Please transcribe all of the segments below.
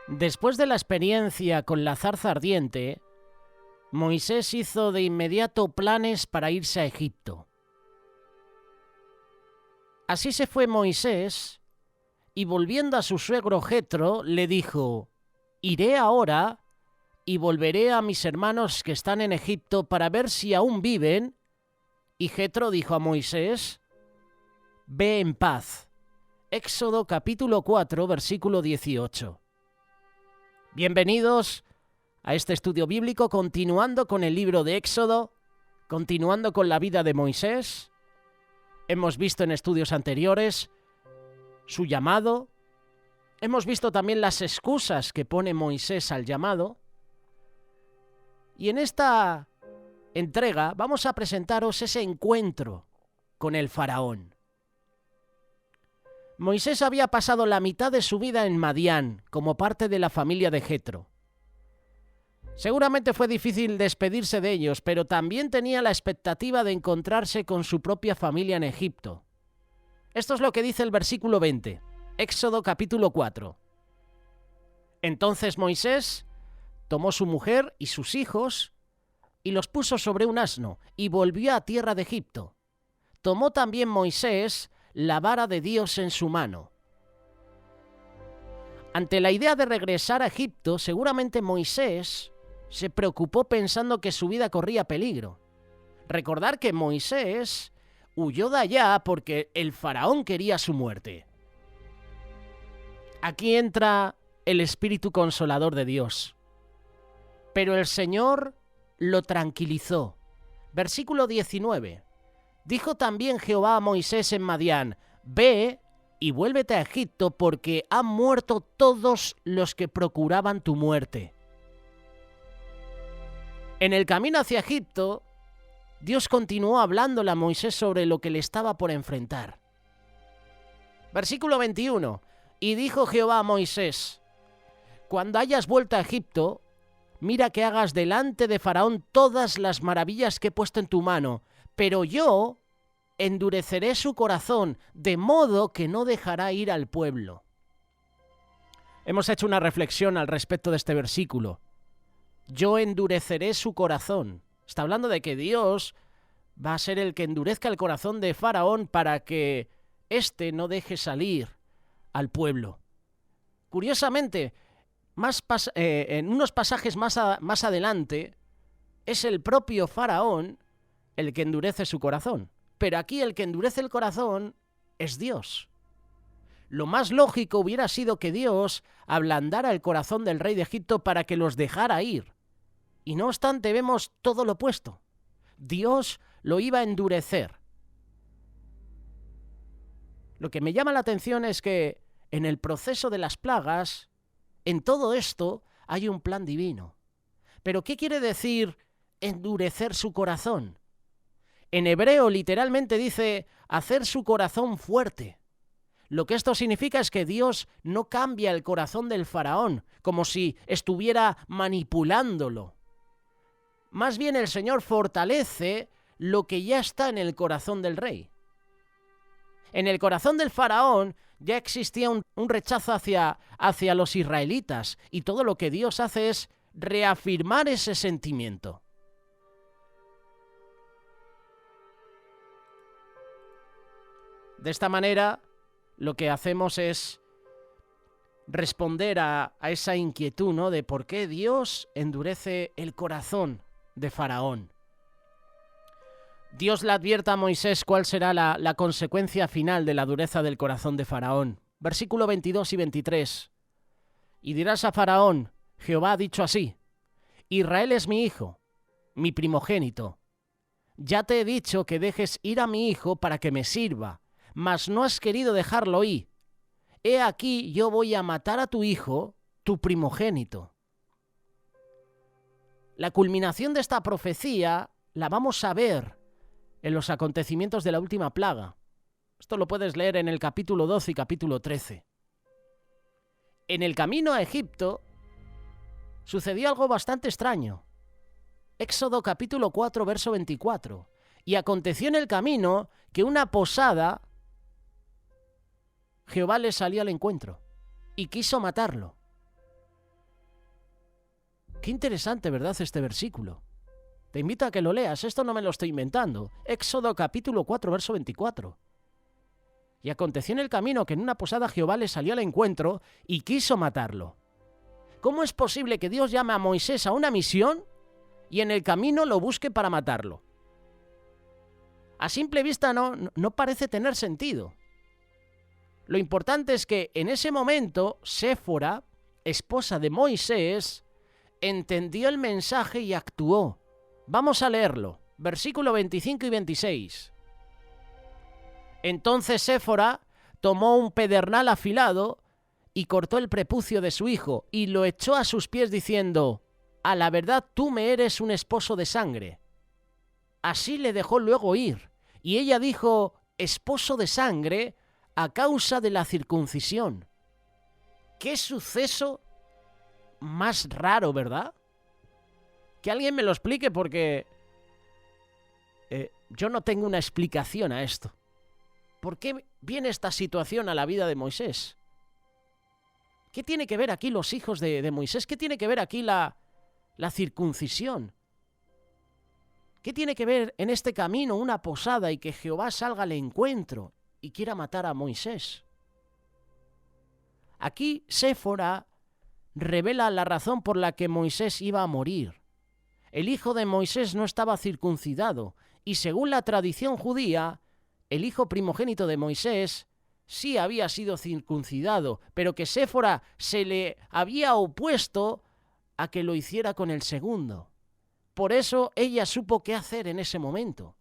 Después de la experiencia con la zarza ardiente, Moisés hizo de inmediato planes para irse a Egipto. Así se fue Moisés y volviendo a su suegro Jetro le dijo: «Iré ahora y volveré a mis hermanos que están en Egipto para ver si aún viven». Y Jetro dijo a Moisés: «Ve en paz». Éxodo capítulo 4, versículo 18. Bienvenidos a este estudio bíblico, continuando con el libro de Éxodo, continuando con la vida de Moisés. Hemos visto en estudios anteriores su llamado. Hemos visto también las excusas que pone Moisés al llamado. Y en esta entrega vamos a presentaros ese encuentro con el faraón. Moisés había pasado la mitad de su vida en Madián, como parte de la familia de Jetro. Seguramente fue difícil despedirse de ellos, pero también tenía la expectativa de encontrarse con su propia familia en Egipto. Esto es lo que dice el versículo 20, Éxodo capítulo 4. Entonces Moisés tomó su mujer y sus hijos y los puso sobre un asno y volvió a tierra de Egipto. Tomó también Moisés la vara de Dios en su mano. Ante la idea de regresar a Egipto, seguramente Moisés se preocupó pensando que su vida corría peligro. Recordar que Moisés huyó de allá porque el faraón quería su muerte. Aquí entra el Espíritu Consolador de Dios. Pero el Señor lo tranquilizó. Versículo 19. Dijo también Jehová a Moisés en Madián: «Ve y vuélvete a Egipto, porque han muerto todos los que procuraban tu muerte». En el camino hacia Egipto, Dios continuó hablándole a Moisés sobre lo que le estaba por enfrentar. Versículo 21. Y dijo Jehová a Moisés: «Cuando hayas vuelto a Egipto, mira que hagas delante de Faraón todas las maravillas que he puesto en tu mano, pero yo endureceré su corazón, de modo que no dejará ir al pueblo». Hemos hecho una reflexión al respecto de este versículo. Yo endureceré su corazón. Está hablando de que Dios va a ser el que endurezca el corazón de Faraón para que éste no deje salir al pueblo. Curiosamente, en unos pasajes más adelante, es el propio Faraón el que endurece su corazón. Pero aquí el que endurece el corazón es Dios. Lo más lógico hubiera sido que Dios ablandara el corazón del rey de Egipto para que los dejara ir. Y no obstante, vemos todo lo opuesto. Dios lo iba a endurecer. Lo que me llama la atención es que en el proceso de las plagas, en todo esto hay un plan divino. ¿Pero qué quiere decir endurecer su corazón? En hebreo literalmente dice hacer su corazón fuerte. Lo que esto significa es que Dios no cambia el corazón del faraón como si estuviera manipulándolo. Más bien el Señor fortalece lo que ya está en el corazón del rey. En el corazón del faraón ya existía un rechazo hacia los israelitas, y todo lo que Dios hace es reafirmar ese sentimiento. De esta manera, lo que hacemos es responder a esa inquietud, ¿no?, de por qué Dios endurece el corazón de Faraón. Dios le advierte a Moisés cuál será la consecuencia final de la dureza del corazón de Faraón. Versículo 22 y 23. Y dirás a Faraón: Jehová ha dicho así: Israel es mi hijo, mi primogénito. Ya te he dicho que dejes ir a mi hijo para que me sirva, mas no has querido dejarlo ir. He aquí yo voy a matar a tu hijo, tu primogénito. La culminación de esta profecía la vamos a ver en los acontecimientos de la última plaga. Esto lo puedes leer en el capítulo 12 y capítulo 13. En el camino a Egipto sucedió algo bastante extraño. Éxodo capítulo 4, verso 24. Y aconteció en el camino que una posada, Jehová le salió al encuentro y quiso matarlo. Qué interesante, ¿verdad?, este versículo. Te invito a que lo leas, esto no me lo estoy inventando. Éxodo capítulo 4, verso 24. Y aconteció en el camino que en una posada Jehová le salió al encuentro y quiso matarlo. ¿Cómo es posible que Dios llame a Moisés a una misión y en el camino lo busque para matarlo? A simple vista no parece tener sentido. Lo importante es que en ese momento Séfora, esposa de Moisés, entendió el mensaje y actuó. Vamos a leerlo, versículo 25 y 26. Entonces Séfora tomó un pedernal afilado y cortó el prepucio de su hijo y lo echó a sus pies diciendo: a la verdad tú me eres un esposo de sangre. Así le dejó luego ir, y ella dijo: esposo de sangre a causa de la circuncisión. Qué suceso más raro, ¿verdad? Que alguien me lo explique porque yo no tengo una explicación a esto. ¿Por qué viene esta situación a la vida de Moisés? ¿Qué tiene que ver aquí los hijos de Moisés? ¿Qué tiene que ver aquí la circuncisión? ¿Qué tiene que ver en este camino una posada y que Jehová salga al encuentro y quiera matar a Moisés? Aquí Séfora revela la razón por la que Moisés iba a morir. El hijo de Moisés no estaba circuncidado y según la tradición judía, el hijo primogénito de Moisés sí había sido circuncidado, pero que Séfora se le había opuesto a que lo hiciera con el segundo. Por eso ella supo qué hacer en ese momento.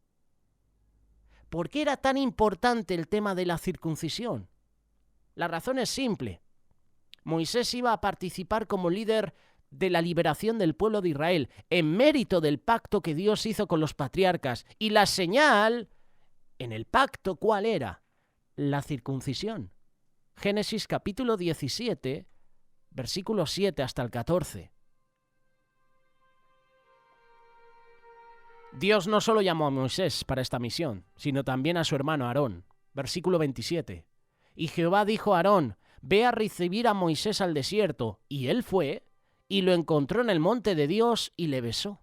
¿Por qué era tan importante el tema de la circuncisión? La razón es simple. Moisés iba a participar como líder de la liberación del pueblo de Israel, en mérito del pacto que Dios hizo con los patriarcas. Y la señal en el pacto, ¿cuál era? La circuncisión. Génesis capítulo 17, versículos 7 hasta el 14. Dios no solo llamó a Moisés para esta misión, sino también a su hermano Aarón. Versículo 27. Y Jehová dijo a Aarón: ve a recibir a Moisés al desierto. Y él fue, y lo encontró en el monte de Dios, y le besó.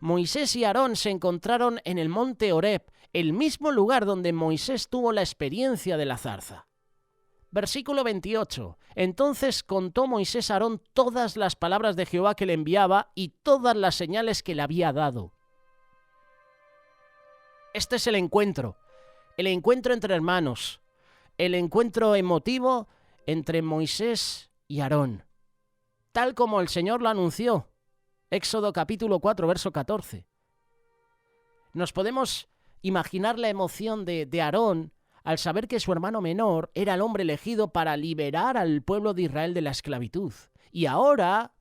Moisés y Aarón se encontraron en el monte Horeb, el mismo lugar donde Moisés tuvo la experiencia de la zarza. Versículo 28. Entonces contó Moisés a Aarón todas las palabras de Jehová que le enviaba y todas las señales que le había dado. Este es el encuentro entre hermanos, el encuentro emotivo entre Moisés y Aarón, tal como el Señor lo anunció. Éxodo capítulo 4, verso 14. Nos podemos imaginar la emoción de Aarón al saber que su hermano menor era el hombre elegido para liberar al pueblo de Israel de la esclavitud. Y ahora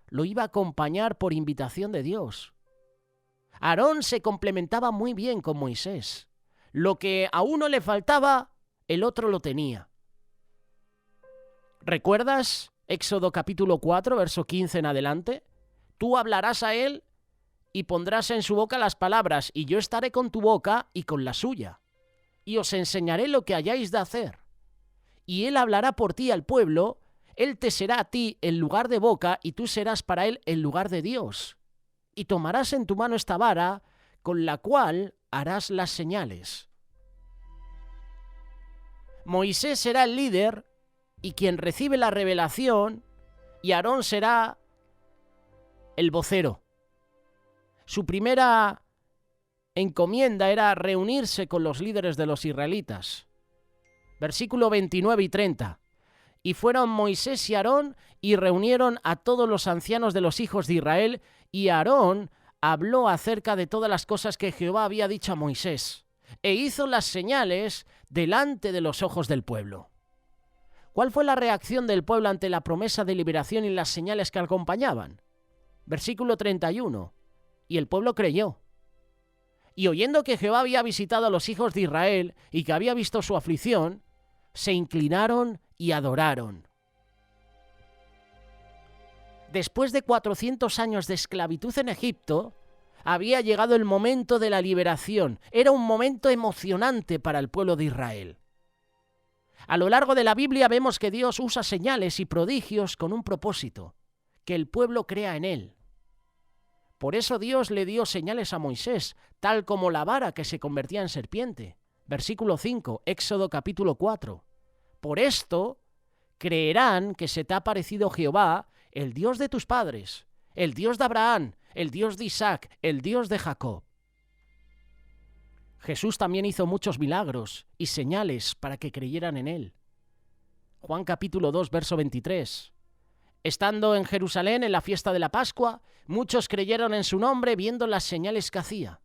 lo iba a acompañar por invitación de Dios. Aarón se complementaba muy bien con Moisés. Lo que a uno le faltaba, el otro lo tenía. ¿Recuerdas Éxodo capítulo 4, verso 15 en adelante? Tú hablarás a él y pondrás en su boca las palabras, y yo estaré con tu boca y con la suya. Y os enseñaré lo que hayáis de hacer. Y él hablará por ti al pueblo, él te será a ti el lugar de boca, y tú serás para él el lugar de Dios. Y tomarás en tu mano esta vara, con la cual harás las señales. Moisés será el líder y quien recibe la revelación, y Aarón será el vocero. Su primera encomienda era reunirse con los líderes de los israelitas. Versículo 29 y 30. Y fueron Moisés y Aarón y reunieron a todos los ancianos de los hijos de Israel, y Aarón habló acerca de todas las cosas que Jehová había dicho a Moisés, e hizo las señales delante de los ojos del pueblo. ¿Cuál fue la reacción del pueblo ante la promesa de liberación y las señales que acompañaban? Versículo 31. Y el pueblo creyó. Y oyendo que Jehová había visitado a los hijos de Israel y que había visto su aflicción, se inclinaron y adoraron. Después de 400 años de esclavitud en Egipto, había llegado el momento de la liberación. Era un momento emocionante para el pueblo de Israel. A lo largo de la Biblia vemos que Dios usa señales y prodigios con un propósito, que el pueblo crea en él. Por eso Dios le dio señales a Moisés, tal como la vara que se convertía en serpiente. Versículo 5, Éxodo capítulo 4. Por esto creerán que se te ha aparecido Jehová, el Dios de tus padres, el Dios de Abraham, el Dios de Isaac, el Dios de Jacob. Jesús también hizo muchos milagros y señales para que creyeran en él. Juan capítulo 2, verso 23. Estando en Jerusalén en la fiesta de la Pascua, muchos creyeron en su nombre viendo las señales que hacía.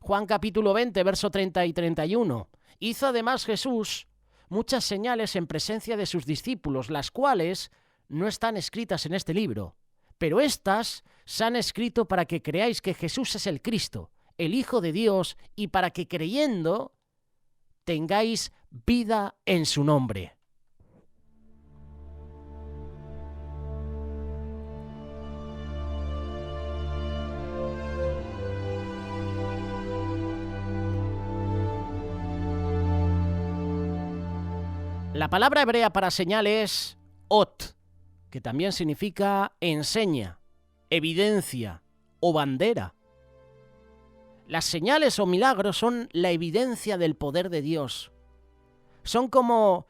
Juan capítulo 20, verso 30 y 31. Hizo además Jesús muchas señales en presencia de sus discípulos, las cuales no están escritas en este libro, pero éstas se han escrito para que creáis que Jesús es el Cristo, el Hijo de Dios, y para que creyendo tengáis vida en su nombre. La palabra hebrea para señal es ot, que también significa enseña, evidencia o bandera. Las señales o milagros son la evidencia del poder de Dios. Son como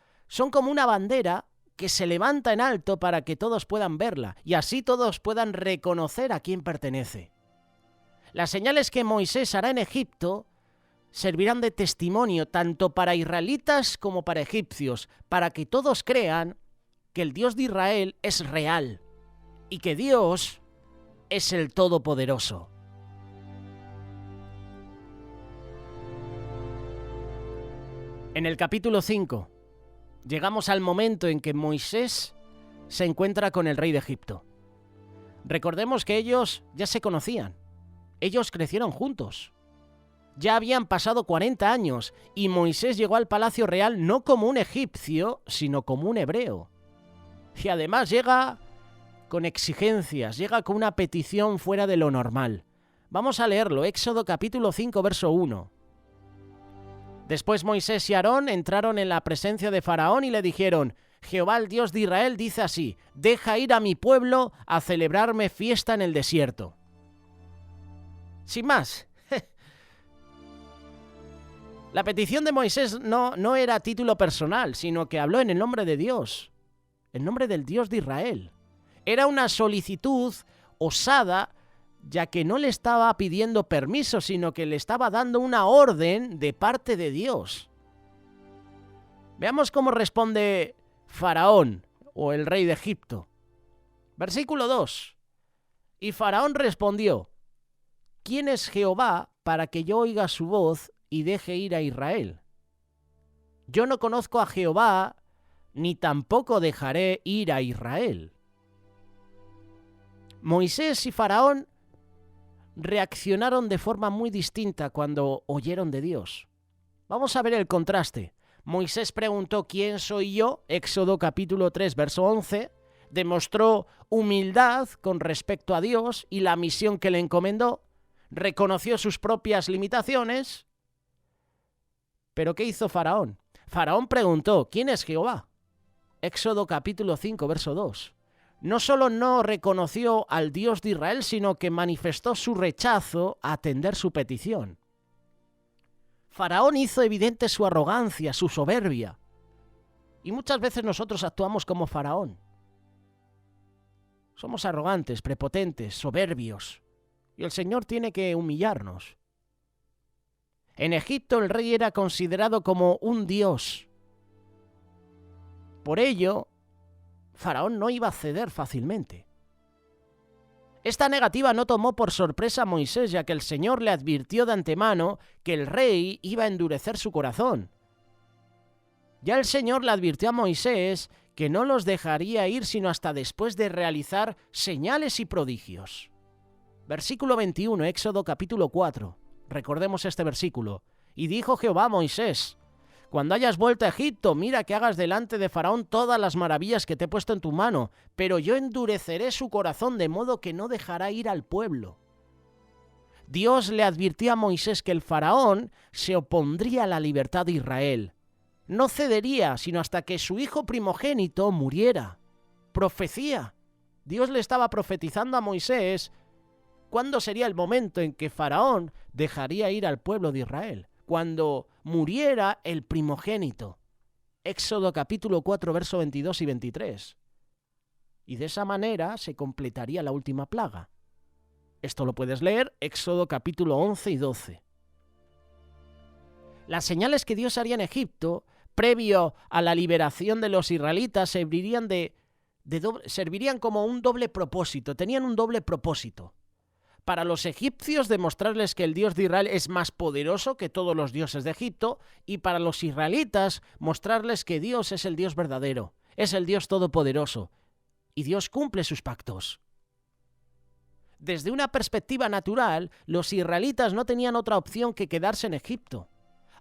una bandera que se levanta en alto para que todos puedan verla y así todos puedan reconocer a quién pertenece. Las señales que Moisés hará en Egipto servirán de testimonio tanto para israelitas como para egipcios, para que todos crean que el Dios de Israel es real y que Dios es el Todopoderoso. En el capítulo 5 llegamos al momento en que Moisés se encuentra con el rey de Egipto. Recordemos que ellos ya se conocían, ellos crecieron juntos. Ya habían pasado 40 años y Moisés llegó al palacio real no como un egipcio, sino como un hebreo. Y además llega con exigencias, llega con una petición fuera de lo normal. Vamos a leerlo, Éxodo capítulo 5, verso 1. Después Moisés y Aarón entraron en la presencia de Faraón y le dijeron: Jehová, el Dios de Israel, dice así: deja ir a mi pueblo a celebrarme fiesta en el desierto. Sin más. La petición de Moisés no era a título personal, sino que habló en el nombre de Dios, en nombre del Dios de Israel. Era una solicitud osada, ya que no le estaba pidiendo permiso, sino que le estaba dando una orden de parte de Dios. Veamos cómo responde Faraón, o el rey de Egipto. Versículo 2. Y Faraón respondió: ¿quién es Jehová para que yo oiga su voz y deje ir a Israel? Yo no conozco a Jehová, ni tampoco dejaré ir a Israel. Moisés y Faraón reaccionaron de forma muy distinta cuando oyeron de Dios. Vamos a ver el contraste. Moisés preguntó: ¿quién soy yo? Éxodo capítulo 3, verso 11. Demostró humildad con respecto a Dios y la misión que le encomendó. Reconoció sus propias limitaciones. ¿Pero qué hizo Faraón? Faraón preguntó: ¿quién es Jehová? Éxodo capítulo 5, verso 2. No solo no reconoció al Dios de Israel, sino que manifestó su rechazo a atender su petición. Faraón hizo evidente su arrogancia, su soberbia. Y muchas veces nosotros actuamos como Faraón. Somos arrogantes, prepotentes, soberbios. Y el Señor tiene que humillarnos. En Egipto el rey era considerado como un dios. Por ello, Faraón no iba a ceder fácilmente. Esta negativa no tomó por sorpresa a Moisés, ya que el Señor le advirtió de antemano que el rey iba a endurecer su corazón. Ya el Señor le advirtió a Moisés que no los dejaría ir sino hasta después de realizar señales y prodigios. Versículo 21, Éxodo capítulo 4. Recordemos este versículo. Y dijo Jehová a Moisés: cuando hayas vuelto a Egipto, mira que hagas delante de Faraón todas las maravillas que te he puesto en tu mano, pero yo endureceré su corazón de modo que no dejará ir al pueblo. Dios le advirtió a Moisés que el Faraón se opondría a la libertad de Israel. No cedería sino hasta que su hijo primogénito muriera. Profecía. Dios le estaba profetizando a Moisés cuándo sería el momento en que Faraón dejaría ir al pueblo de Israel, cuando muriera el primogénito. Éxodo capítulo 4, verso 22 y 23. Y de esa manera se completaría la última plaga. Esto lo puedes leer, Éxodo capítulo 11 y 12. Las señales que Dios haría en Egipto, previo a la liberación de los israelitas, servirían como un doble propósito, tenían un doble propósito. Para los egipcios, demostrarles que el Dios de Israel es más poderoso que todos los dioses de Egipto, y para los israelitas, mostrarles que Dios es el Dios verdadero, es el Dios todopoderoso, y Dios cumple sus pactos. Desde una perspectiva natural, los israelitas no tenían otra opción que quedarse en Egipto.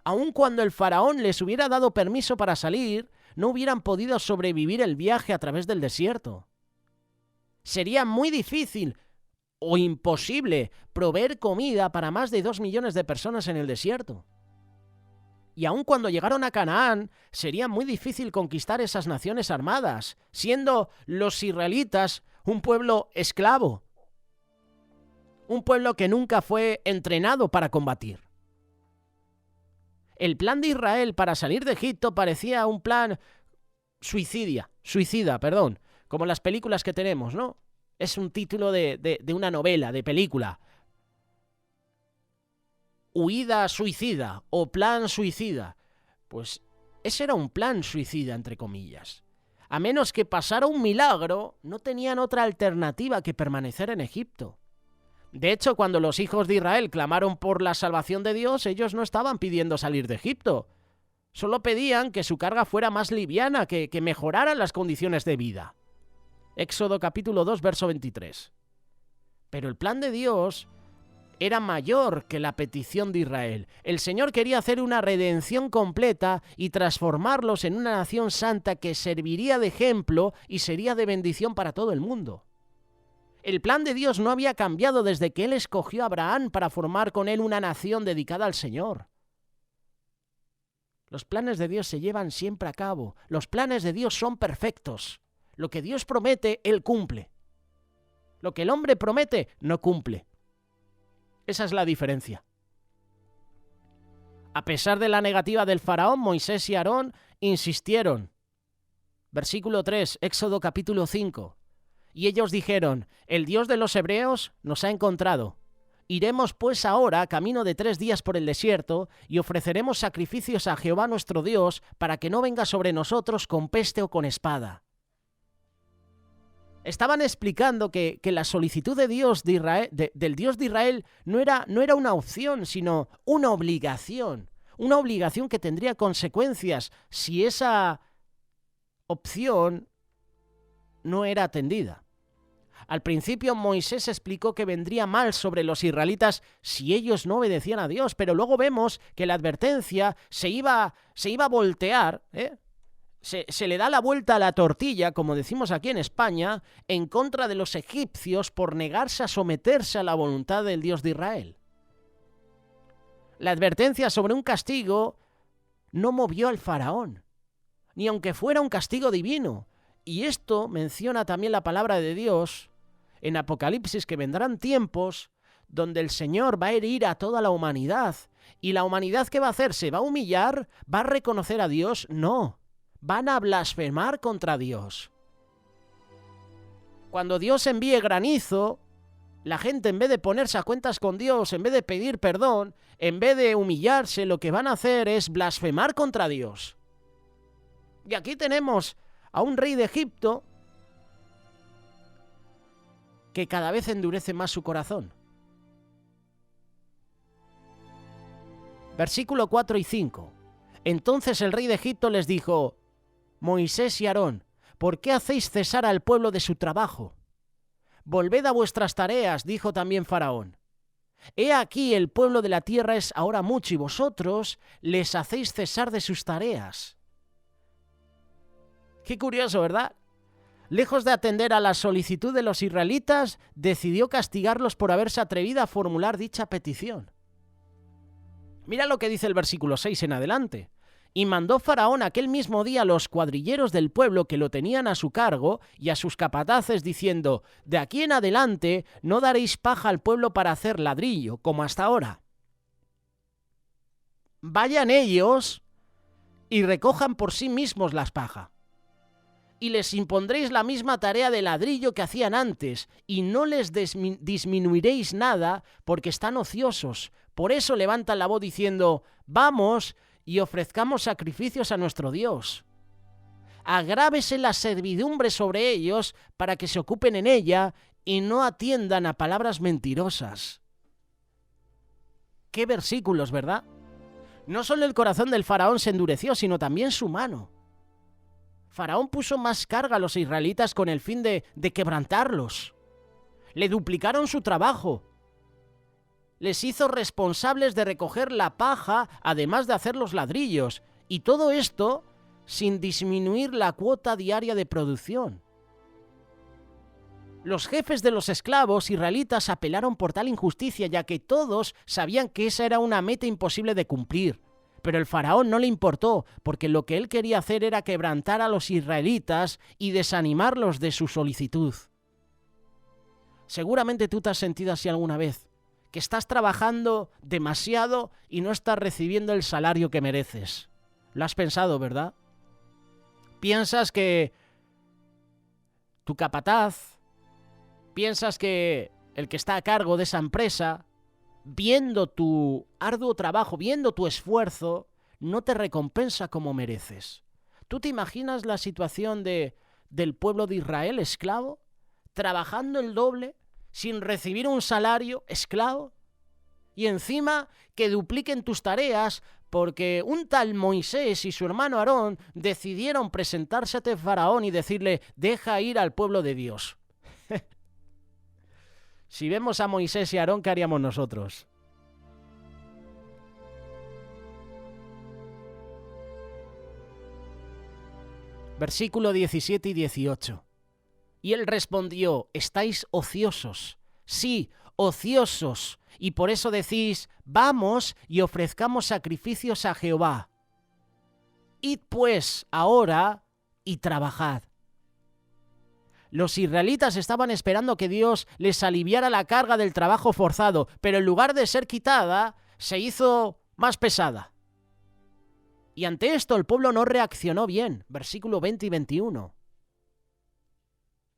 Aun cuando el faraón les hubiera dado permiso para salir, no hubieran podido sobrevivir el viaje a través del desierto. Sería muy difícil o imposible proveer comida para más de 2 millones de personas en el desierto. Y aun cuando llegaron a Canaán, sería muy difícil conquistar esas naciones armadas, siendo los israelitas un pueblo esclavo, un pueblo que nunca fue entrenado para combatir. El plan de Israel para salir de Egipto parecía un plan suicida, como las películas que tenemos, ¿no? Es un título de una novela, de película. Huida suicida o plan suicida. Pues ese era un plan suicida, entre comillas. A menos que pasara un milagro, no tenían otra alternativa que permanecer en Egipto. De hecho, cuando los hijos de Israel clamaron por la salvación de Dios, ellos no estaban pidiendo salir de Egipto. Solo pedían que su carga fuera más liviana, que mejoraran las condiciones de vida. Éxodo capítulo 2, verso 23. Pero el plan de Dios era mayor que la petición de Israel. El Señor quería hacer una redención completa y transformarlos en una nación santa que serviría de ejemplo y sería de bendición para todo el mundo. El plan de Dios no había cambiado desde que Él escogió a Abraham para formar con él una nación dedicada al Señor. Los planes de Dios se llevan siempre a cabo. Los planes de Dios son perfectos. Lo que Dios promete, Él cumple. Lo que el hombre promete, no cumple. Esa es la diferencia. A pesar de la negativa del faraón, Moisés y Aarón insistieron. Versículo 3, Éxodo capítulo 5. Y ellos dijeron: el Dios de los hebreos nos ha encontrado. Iremos pues ahora camino de 3 días por el desierto y ofreceremos sacrificios a Jehová nuestro Dios para que no venga sobre nosotros con peste o con espada. Estaban explicando que la solicitud de Dios de Israel, del Dios de Israel no era una opción, sino una obligación. Una obligación que tendría consecuencias si esa opción no era atendida. Al principio Moisés explicó que vendría mal sobre los israelitas si ellos no obedecían a Dios, pero luego vemos que la advertencia se iba a voltear, se le da la vuelta a la tortilla, como decimos aquí en España, en contra de los egipcios por negarse a someterse a la voluntad del Dios de Israel. La advertencia sobre un castigo no movió al faraón, ni aunque fuera un castigo divino. Y esto menciona también la palabra de Dios en Apocalipsis, que vendrán tiempos donde el Señor va a herir a toda la humanidad. ¿Y la humanidad qué va a hacer? ¿Se va a humillar? ¿Va a reconocer a Dios? No. Van a blasfemar contra Dios. Cuando Dios envíe granizo, la gente, en vez de ponerse a cuentas con Dios, en vez de pedir perdón, en vez de humillarse, lo que van a hacer es blasfemar contra Dios. Y aquí tenemos a un rey de Egipto que cada vez endurece más su corazón. Versículo 4 y 5. Entonces el rey de Egipto les dijo: Moisés y Aarón, ¿por qué hacéis cesar al pueblo de su trabajo? Volved a vuestras tareas, dijo también Faraón. He aquí el pueblo de la tierra es ahora mucho y vosotros les hacéis cesar de sus tareas. Qué curioso, ¿verdad? Lejos de atender a la solicitud de los israelitas, decidió castigarlos por haberse atrevido a formular dicha petición. Mira lo que dice el versículo 6 en adelante. Y mandó Faraón aquel mismo día a los cuadrilleros del pueblo que lo tenían a su cargo y a sus capataces diciendo: de aquí en adelante no daréis paja al pueblo para hacer ladrillo, como hasta ahora. Vayan ellos y recojan por sí mismos las pajas. Y les impondréis la misma tarea de ladrillo que hacían antes, y no les disminuiréis nada porque están ociosos. Por eso levantan la voz diciendo: vamos y ofrezcamos sacrificios a nuestro Dios. Agrávese la servidumbre sobre ellos para que se ocupen en ella y no atiendan a palabras mentirosas. Qué versículos, ¿verdad? No solo el corazón del faraón se endureció, sino también su mano. Faraón puso más carga a los israelitas con el fin de quebrantarlos. Le duplicaron su trabajo. Les hizo responsables de recoger la paja, además de hacer los ladrillos. Y todo esto sin disminuir la cuota diaria de producción. Los jefes de los esclavos israelitas apelaron por tal injusticia, ya que todos sabían que esa era una meta imposible de cumplir. Pero el faraón no le importó, porque lo que él quería hacer era quebrantar a los israelitas y desanimarlos de su solicitud. Seguramente tú te has sentido así alguna vez, que estás trabajando demasiado y no estás recibiendo el salario que mereces. Lo has pensado, ¿verdad? Piensas que tu capataz, piensas que el que está a cargo de esa empresa, viendo tu arduo trabajo, viendo tu esfuerzo, no te recompensa como mereces. ¿Tú te imaginas la situación del pueblo de Israel esclavo, trabajando el doble, sin recibir un salario, esclavo? Y encima que dupliquen tus tareas porque un tal Moisés y su hermano Aarón decidieron presentarse ante Faraón y decirle: deja ir al pueblo de Dios. Si vemos a Moisés y a Aarón, ¿qué haríamos nosotros? Versículo 17 y 18. Y él respondió: estáis ociosos. Sí, ociosos. Y por eso decís: vamos y ofrezcamos sacrificios a Jehová. Id pues ahora y trabajad. Los israelitas estaban esperando que Dios les aliviara la carga del trabajo forzado, pero en lugar de ser quitada, se hizo más pesada. Y ante esto el pueblo no reaccionó bien. Versículo 20 y 21.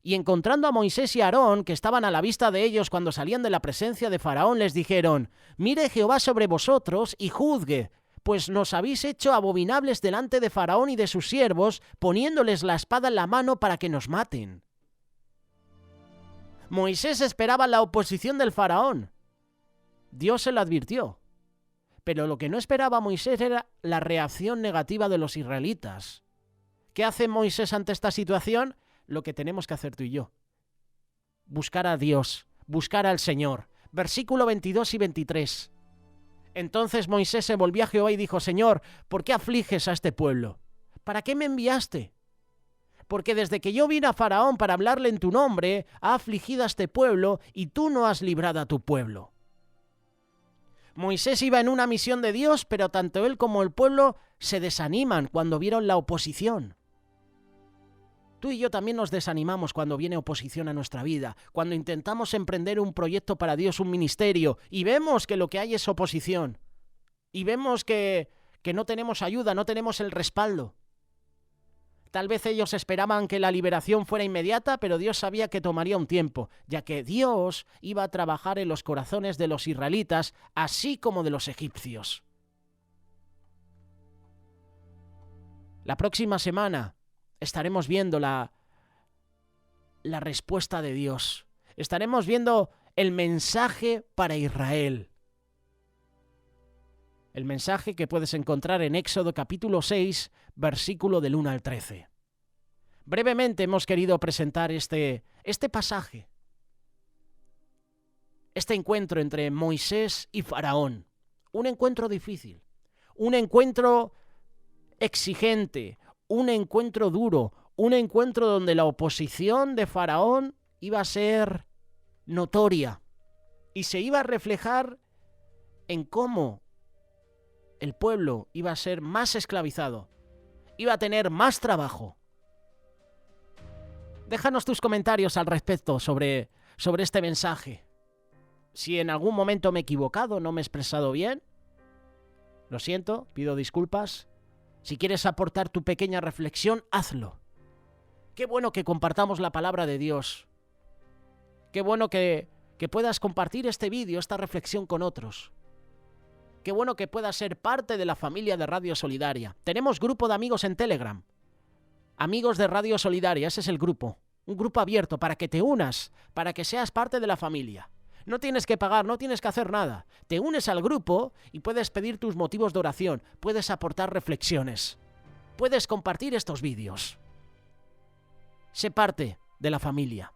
Y encontrando a Moisés y a Aarón, que estaban a la vista de ellos cuando salían de la presencia de Faraón, les dijeron: mire Jehová sobre vosotros y juzgue, pues nos habéis hecho abominables delante de Faraón y de sus siervos, poniéndoles la espada en la mano para que nos maten. Moisés esperaba la oposición del faraón. Dios se lo advirtió. Pero lo que no esperaba Moisés era la reacción negativa de los israelitas. ¿Qué hace Moisés ante esta situación? Lo que tenemos que hacer tú y yo. Buscar a Dios, buscar al Señor. Versículo 22 y 23. Entonces Moisés se volvió a Jehová y dijo: Señor, ¿por qué afliges a este pueblo? ¿Para qué me enviaste? Porque desde que yo vine a Faraón para hablarle en tu nombre, ha afligido a este pueblo y tú no has librado a tu pueblo. Moisés iba en una misión de Dios, pero tanto él como el pueblo se desaniman cuando vieron la oposición. Tú y yo también nos desanimamos cuando viene oposición a nuestra vida, cuando intentamos emprender un proyecto para Dios, un ministerio, y vemos que lo que hay es oposición, y vemos que no tenemos ayuda, no tenemos el respaldo. Tal vez ellos esperaban que la liberación fuera inmediata, pero Dios sabía que tomaría un tiempo, ya que Dios iba a trabajar en los corazones de los israelitas, así como de los egipcios. La próxima semana estaremos viendo la respuesta de Dios. Estaremos viendo el mensaje para Israel. El mensaje que puedes encontrar en Éxodo capítulo 6, versículo del 1 al 13. Brevemente hemos querido presentar este pasaje, este encuentro entre Moisés y Faraón. Un encuentro difícil, un encuentro exigente, un encuentro duro, un encuentro donde la oposición de Faraón iba a ser notoria y se iba a reflejar en cómo el pueblo iba a ser más esclavizado, iba a tener más trabajo. Déjanos tus comentarios al respecto sobre este mensaje. Si en algún momento me he equivocado, no me he expresado bien, lo siento, pido disculpas. Si quieres aportar tu pequeña reflexión, hazlo. Qué bueno que compartamos la palabra de Dios. Qué bueno que puedas compartir este vídeo, esta reflexión con otros. Qué bueno que puedas ser parte de la familia de Radio Solidaria. Tenemos grupo de amigos en Telegram. Amigos de Radio Solidaria, ese es el grupo. Un grupo abierto para que te unas, para que seas parte de la familia. No tienes que pagar, no tienes que hacer nada. Te unes al grupo y puedes pedir tus motivos de oración, puedes aportar reflexiones, puedes compartir estos vídeos. Sé parte de la familia.